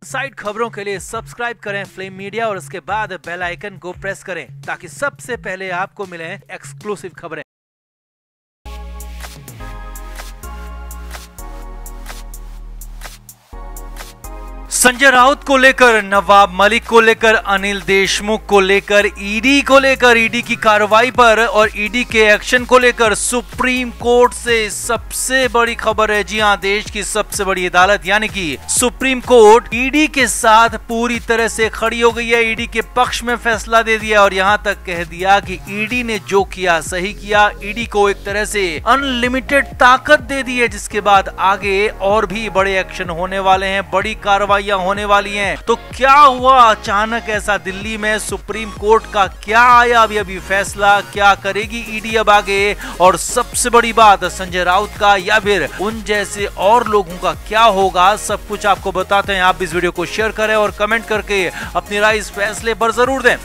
Side खबरों के लिए सब्सक्राइब करें फ्लेम मीडिया और उसके बाद बेल आइकन को प्रेस करें ताकि सबसे पहले आपको मिले एक्सक्लूसिव खबरें। संजय राउत को लेकर, नवाब मलिक को लेकर, अनिल देशमुख को लेकर, ईडी को लेकर, ईडी की कार्रवाई पर और ईडी के एक्शन को लेकर सुप्रीम कोर्ट से सबसे बड़ी खबर है। जी हां, देश की सबसे बड़ी अदालत यानी कि सुप्रीम कोर्ट ईडी के साथ पूरी तरह से खड़ी हो गई है। ईडी के पक्ष में फैसला दे दिया और यहां तक कह दिया कि ईडी ने जो किया सही किया। ईडी को एक तरह से अनलिमिटेड ताकत दे दी है, जिसके बाद आगे और भी बड़े एक्शन होने वाले हैं, बड़ी कार्रवाई होने वाली हैं। तो क्या हुआ अचानक ऐसा दिल्ली में? सुप्रीम कोर्ट का क्या आया अभी फैसला? क्या करेगी ईडी अब आगे? और सबसे बड़ी बात, संजय राउत का या फिर उन जैसे और लोगों का क्या होगा, सब कुछ आपको बताते हैं। आप इस वीडियो को शेयर करें और कमेंट करके अपनी राय इस फैसले पर जरूर दें।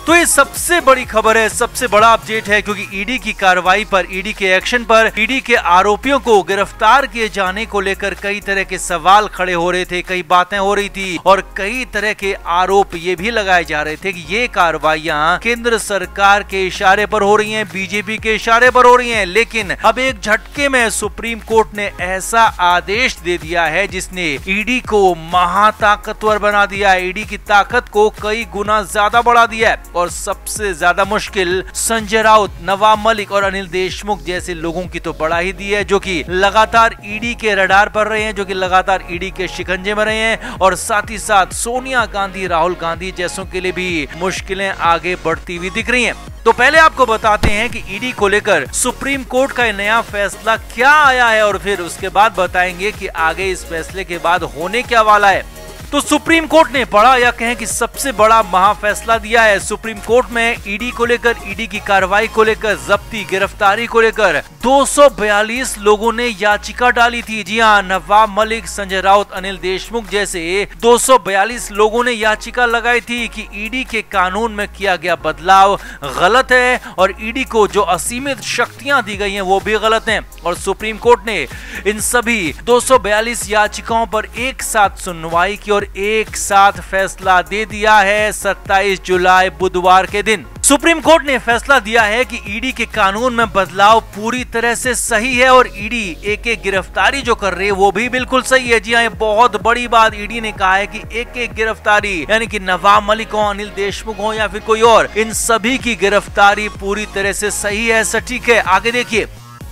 तो ये सबसे बड़ी खबर है, सबसे बड़ा अपडेट है, क्योंकि ईडी की कार्रवाई पर, ईडी के एक्शन पर, ईडी के आरोपियों को गिरफ्तार किए जाने को लेकर कई तरह के सवाल खड़े हो रहे थे, कई बातें हो रही थी और कई तरह के आरोप ये भी लगाए जा रहे थे कि ये कार्रवाइयां केंद्र सरकार के इशारे पर हो रही हैं, बीजेपी के इशारे पर हो रही हैं। लेकिन अब एक झटके में सुप्रीम कोर्ट ने ऐसा आदेश दे दिया है जिसने ईडी को महाताकतवर बना दिया है, ईडी की ताकत को कई गुना ज्यादा बढ़ा दिया है। और सबसे ज्यादा मुश्किल संजय राउत, नवाब मलिक और अनिल देशमुख जैसे लोगों की तो बढ़ा ही दी है, जो कि लगातार ईडी के रडार पर रहे हैं, जो कि लगातार ईडी के शिकंजे में रहे हैं। और साथ ही साथ सोनिया गांधी, राहुल गांधी जैसों के लिए भी मुश्किलें आगे बढ़ती हुई दिख रही हैं। तो पहले आपको बताते हैं कि ईडी को लेकर सुप्रीम कोर्ट का नया फैसला क्या आया है और फिर उसके बाद बताएंगे कि आगे इस फैसले के बाद होने क्या वाला है। तो सुप्रीम कोर्ट ने बड़ा या कहें कि सबसे बड़ा महाफैसला दिया है। सुप्रीम कोर्ट में ईडी को लेकर, ईडी की कार्रवाई को लेकर, जब्ती गिरफ्तारी को लेकर 242 लोगों ने याचिका डाली थी। जी हां, नवाब मलिक, संजय राउत, अनिल देशमुख जैसे 242 लोगों ने याचिका लगाई थी कि ईडी के कानून में किया गया बदलाव गलत है और ईडी को जो असीमित शक्तियां दी गई हैं वो भी गलत हैं। और सुप्रीम कोर्ट ने इन सभी 242 याचिकाओं पर एक साथ सुनवाई की और एक साथ फैसला दे दिया है। 27 जुलाई बुधवार के दिन सुप्रीम कोर्ट ने फैसला दिया है कि ईडी के कानून में बदलाव पूरी तरह से सही है और ईडी एक गिरफ्तारी जो कर रही है वो भी बिल्कुल सही है। जी हाँ, ये बहुत बड़ी बात ईडी ने कहा है कि एक गिरफ्तारी यानी कि नवाब मलिक हो, अनिल देशमुख हो या फिर कोई और, इन सभी की गिरफ्तारी पूरी तरह से सही है, सटीक है। आगे देखिए,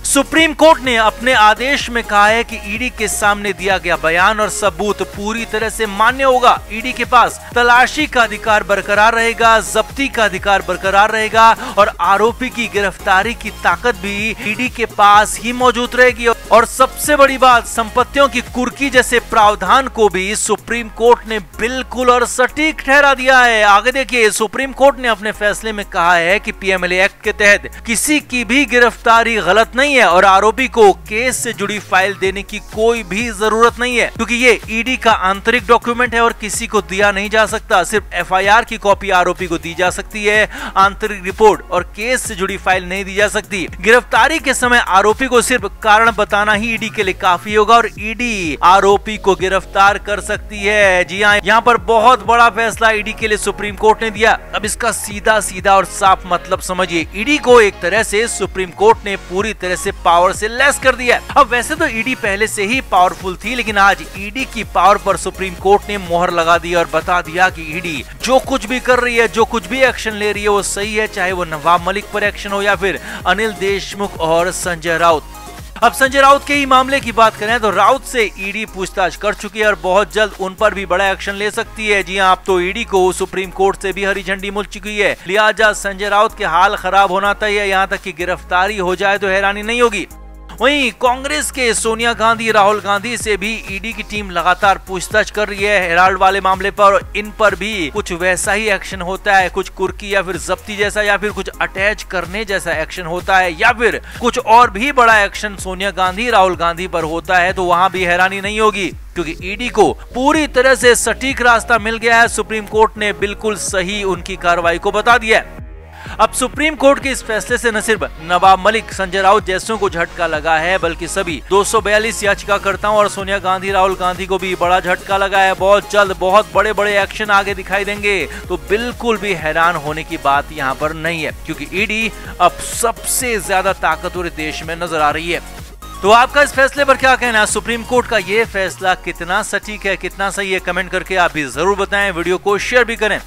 सुप्रीम कोर्ट ने अपने आदेश में कहा है कि ईडी के सामने दिया गया बयान और सबूत पूरी तरह से मान्य होगा। ईडी के पास तलाशी का अधिकार बरकरार रहेगा, जब्ती का अधिकार बरकरार रहेगा और आरोपी की गिरफ्तारी की ताकत भी ईडी के पास ही मौजूद रहेगी। और सबसे बड़ी बात, संपत्तियों की कुर्की जैसे प्रावधान को भी सुप्रीम कोर्ट ने बिल्कुल और सटीक ठहरा दिया है। आगे देखिए, सुप्रीम कोर्ट ने अपने फैसले में कहा है कि पीएमएलए एक्ट के तहत किसी की भी गिरफ्तारी गलत नहीं है और आरोपी को केस से जुड़ी फाइल देने की कोई भी जरूरत नहीं है, क्योंकि ये ईडी का आंतरिक डॉक्यूमेंट है और किसी को दिया नहीं जा सकता। सिर्फ एफआईआर की कॉपी आरोपी को दी जा सकती है, आंतरिक रिपोर्ट और केस से जुड़ी फाइल नहीं दी जा सकती। गिरफ्तारी के समय आरोपी को सिर्फ कारण बताना ही ईडी के लिए काफी होगा और ईडी आरोपी को गिरफ्तार कर सकती है। जी हाँ, यहाँ पर बहुत बड़ा फैसला ईडी के लिए सुप्रीम कोर्ट ने दिया। अब इसका सीधा सीधा और साफ मतलब समझिए, ईडी को एक तरह से सुप्रीम कोर्ट ने पूरी तरह से पावर से लेस कर दिया। अब वैसे तो ईडी पहले से ही पावरफुल थी, लेकिन आज ईडी की पावर पर सुप्रीम कोर्ट ने मोहर लगा दी और बता दिया कि ईडी जो कुछ भी कर रही है, जो कुछ भी एक्शन ले रही है वो सही है, चाहे वो नवाब मलिक पर एक्शन हो या फिर अनिल देशमुख और संजय राउत। अब संजय राउत के ही मामले की बात करें तो राउत से ईडी पूछताछ कर चुकी है और बहुत जल्द उन पर भी बड़ा एक्शन ले सकती है। जी हां, अब तो ईडी को सुप्रीम कोर्ट से भी हरी झंडी मिल चुकी है, लिहाजा संजय राउत के हाल खराब होना तय है। यहाँ तक कि गिरफ्तारी हो जाए तो हैरानी नहीं होगी। वहीं कांग्रेस के सोनिया गांधी, राहुल गांधी से भी ईडी की टीम लगातार पूछताछ कर रही है हेराल्ड वाले मामले पर। इन पर भी कुछ वैसा ही एक्शन होता है, कुछ कुर्की या फिर जब्ती जैसा या फिर कुछ अटैच करने जैसा एक्शन होता है या फिर कुछ और भी बड़ा एक्शन सोनिया गांधी, राहुल गांधी पर होता है, तो वहां भी हैरानी नहीं होगी, क्योंकि ईडी को पूरी तरह से सटीक रास्ता मिल गया है। सुप्रीम कोर्ट ने बिल्कुल सही उनकी कार्रवाई को बता दिया है। अब सुप्रीम कोर्ट के इस फैसले से न सिर्फ नवाब मलिक, संजय राउत जैसों को झटका लगा है, बल्कि सभी 242 याचिकाकर्ताओं और सोनिया गांधी, राहुल गांधी को भी बड़ा झटका लगा है। बहुत जल्द बहुत बड़े बड़े एक्शन आगे दिखाई देंगे। तो बिल्कुल भी हैरान होने की बात यहाँ पर नहीं है, क्योंकि ईडी अब सबसे ज्यादा ताकतवर देश में नजर आ रही है। तो आपका इस फैसले पर क्या कहना है? सुप्रीम कोर्ट का ये फैसला कितना सटीक है, कितना सही है? कमेंट करके आप भी जरूर बताएं। वीडियो को शेयर भी करें।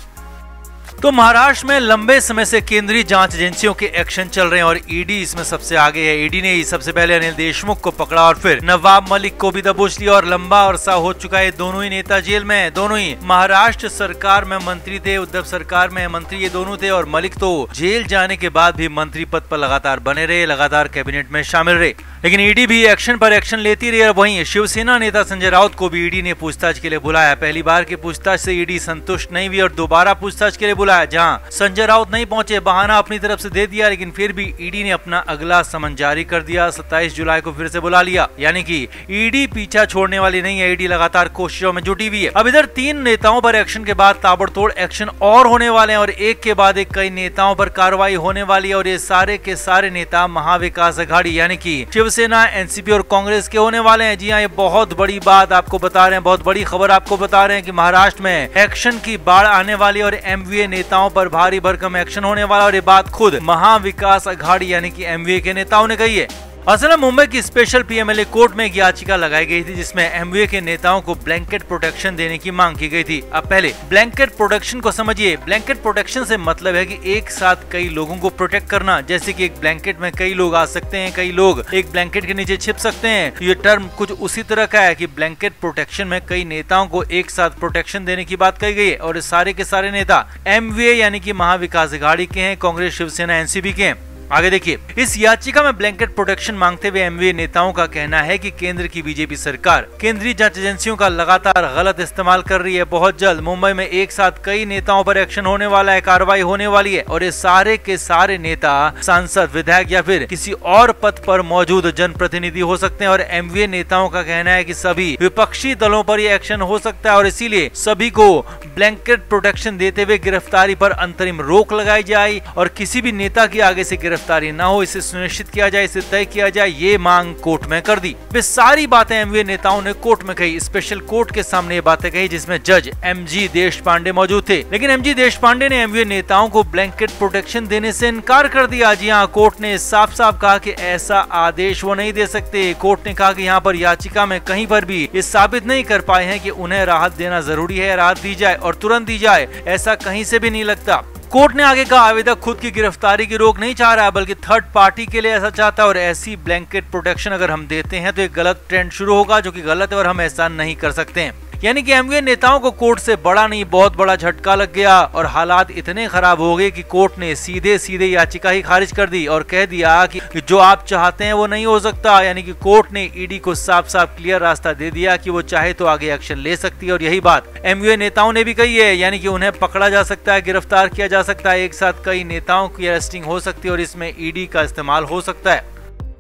तो महाराष्ट्र में लंबे समय से केंद्रीय जांच एजेंसियों के एक्शन चल रहे हैं और ईडी इसमें सबसे आगे है। ईडी ने ही सबसे पहले अनिल देशमुख को पकड़ा और फिर नवाब मलिक को भी दबोच लिया और लंबा अरसा हो चुका है दोनों ही नेता जेल में हैं। दोनों ही महाराष्ट्र सरकार में मंत्री थे, उद्धव सरकार में मंत्री ये दोनों थे और मलिक तो जेल जाने के बाद भी मंत्री पद पर लगातार बने रहे, लगातार कैबिनेट में शामिल रहे। लेकिन ईडी भी एक्शन पर एक्शन लेती रही और वहीं शिवसेना नेता संजय राउत को भी ईडी ने पूछताछ के लिए बुलाया। पहली बार की पूछताछ से ईडी संतुष्ट नहीं हुई और दोबारा पूछताछ के लिए बुलाया, जहां संजय राउत नहीं पहुंचे। बहाना अपनी तरफ से दे दिया, लेकिन फिर भी ईडी ने अपना अगला समन जारी कर दिया। 27 जुलाई को फिर से बुला लिया। यानी कि ईडी पीछा छोड़ने वाली नहीं है, ईडी लगातार कोशिशों में जुटी हुई है। अब इधर 3 नेताओं पर एक्शन के बाद ताबड़तोड़ एक्शन और होने वाले हैं और एक के बाद एक कई नेताओं पर कार्रवाई होने वाली है और ये सारे के सारे नेता महाविकास अघाड़ी यानी कि शिवसेना, एनसीपी और कांग्रेस के होने वाले हैं। जी हाँ, ये बहुत बड़ी बात आपको बता रहे हैं, बहुत बड़ी खबर आपको बता रहे हैं कि महाराष्ट्र में एक्शन की बाढ़ आने वाली और एमवीए नेताओं पर भारी भरकम एक्शन होने वाला और ये बात खुद महाविकास अघाड़ी यानी कि एमवीए के नेताओं ने कही है। असल में मुंबई की स्पेशल पीएमएलए कोर्ट में एक याचिका लगाई गई थी जिसमें एमवीए के नेताओं को ब्लैंकेट प्रोटेक्शन देने की मांग की गई थी। अब पहले ब्लैंकेट प्रोटेक्शन को समझिए। ब्लैंकेट प्रोटेक्शन से मतलब है कि एक साथ कई लोगों को प्रोटेक्ट करना, जैसे कि एक ब्लैंकेट में कई लोग आ सकते हैं, कई लोग एक ब्लैंकेट के नीचे छिप सकते हैं। ये टर्म कुछ उसी तरह का है कि ब्लैंकेट प्रोटेक्शन में कई नेताओं को एक साथ प्रोटेक्शन देने की बात कही गई है और सारे के सारे नेता एमवीए यानी कि महाविकास अघाड़ी के हैं, कांग्रेस, शिवसेना, एनसीपी के हैं। आगे देखिए, इस याचिका में ब्लैंकेट प्रोटेक्शन मांगते हुए एमवीए नेताओं का कहना है कि केंद्र की बीजेपी सरकार केंद्रीय जांच एजेंसियों का लगातार गलत इस्तेमाल कर रही है। बहुत जल्द मुंबई में एक साथ कई नेताओं पर एक्शन होने वाला है, कार्रवाई होने वाली है और ये सारे के सारे नेता सांसद, विधायक या फिर किसी और पद पर मौजूद जनप्रतिनिधि हो सकते हैं। और एमवीए नेताओं का कहना है कि सभी विपक्षी दलों पर यह एक्शन हो सकता है और इसीलिए सभी को ब्लैंकेट प्रोटेक्शन देते हुए गिरफ्तारी पर अंतरिम रोक लगाई जाए और किसी भी नेता की आगे से गिरफ्तारी ना हो, इसे सुनिश्चित किया जाए, इसे तय किया जाए, ये मांग कोर्ट में कर दी। वे सारी बातें एमवीए नेताओं ने कोर्ट में कही। स्पेशल कोर्ट के सामने ये बातें कही जिसमें जज एमजी देशपांडे मौजूद थे। लेकिन एमजी देशपांडे ने एमवीए नेताओं को ब्लैंकेट प्रोटेक्शन देने से इनकार कर दिया। जी हाँ, कोर्ट ने साफ साफ कहा कि ऐसा आदेश वो नहीं दे सकते। कोर्ट ने कहा कि यहाँ पर याचिका में कहीं पर भी ये साबित नहीं कर पाए हैं कि उन्हें राहत देना जरूरी है, राहत दी जाए और तुरंत दी जाए, ऐसा कहीं से भी नहीं लगता। कोर्ट ने आगे कहा, आवेदक खुद की गिरफ्तारी की रोक नहीं चाह रहा है बल्कि थर्ड पार्टी के लिए ऐसा चाहता है और ऐसी ब्लैंकेट प्रोटेक्शन अगर हम देते हैं तो एक गलत ट्रेंड शुरू होगा जो कि गलत है और हम ऐसा नहीं कर सकते हैं। यानी कि एमवीए नेताओं को कोर्ट से बड़ा नहीं बहुत बड़ा झटका लग गया और हालात इतने खराब हो गए कि कोर्ट ने सीधे सीधे याचिका ही खारिज कर दी और कह दिया कि जो आप चाहते हैं वो नहीं हो सकता। यानी कि कोर्ट ने ईडी को साफ साफ क्लियर रास्ता दे दिया कि वो चाहे तो आगे एक्शन ले सकती है और यही बात एमवीए नेताओं ने भी कही है। यानी कि उन्हें पकड़ा जा सकता है, गिरफ्तार किया जा सकता है, एक साथ कई नेताओं की अरेस्टिंग हो सकती है और इसमें ईडी का इस्तेमाल हो सकता है।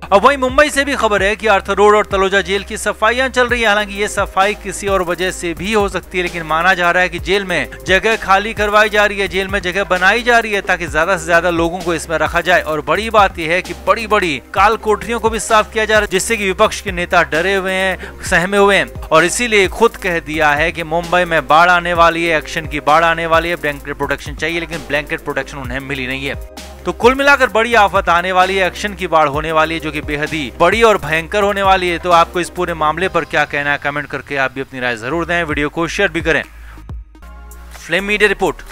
अब वहीं मुंबई से भी खबर है कि आर्थर रोड और तलोजा जेल की सफाइयां चल रही है। हालांकि ये सफाई किसी और वजह से भी हो सकती है, लेकिन माना जा रहा है कि जेल में जगह खाली करवाई जा रही है, जेल में जगह बनाई जा रही है ताकि ज्यादा से ज्यादा लोगों को इसमें रखा जाए। और बड़ी बात यह है कि बड़ी बड़ी काल कोठरियों को भी साफ किया जा रहा है, जिससे कि विपक्ष के नेता डरे हुए हैं, सहमे हुए हैं और इसीलिए खुद कह दिया है कि मुंबई में बाढ़ आने वाली है, एक्शन की बाढ़ आने वाली है, ब्लैंकेट प्रोटेक्शन चाहिए, लेकिन ब्लैंकेट प्रोटेक्शन उन्हें मिली नहीं है। तो कुल मिलाकर बड़ी आफत आने वाली है, एक्शन की बाढ़ होने वाली है जो कि बेहद ही बड़ी और भयंकर होने वाली है। तो आपको इस पूरे मामले पर क्या कहना है, कमेंट करके आप भी अपनी राय जरूर दें। वीडियो को शेयर भी करें। Flame media report.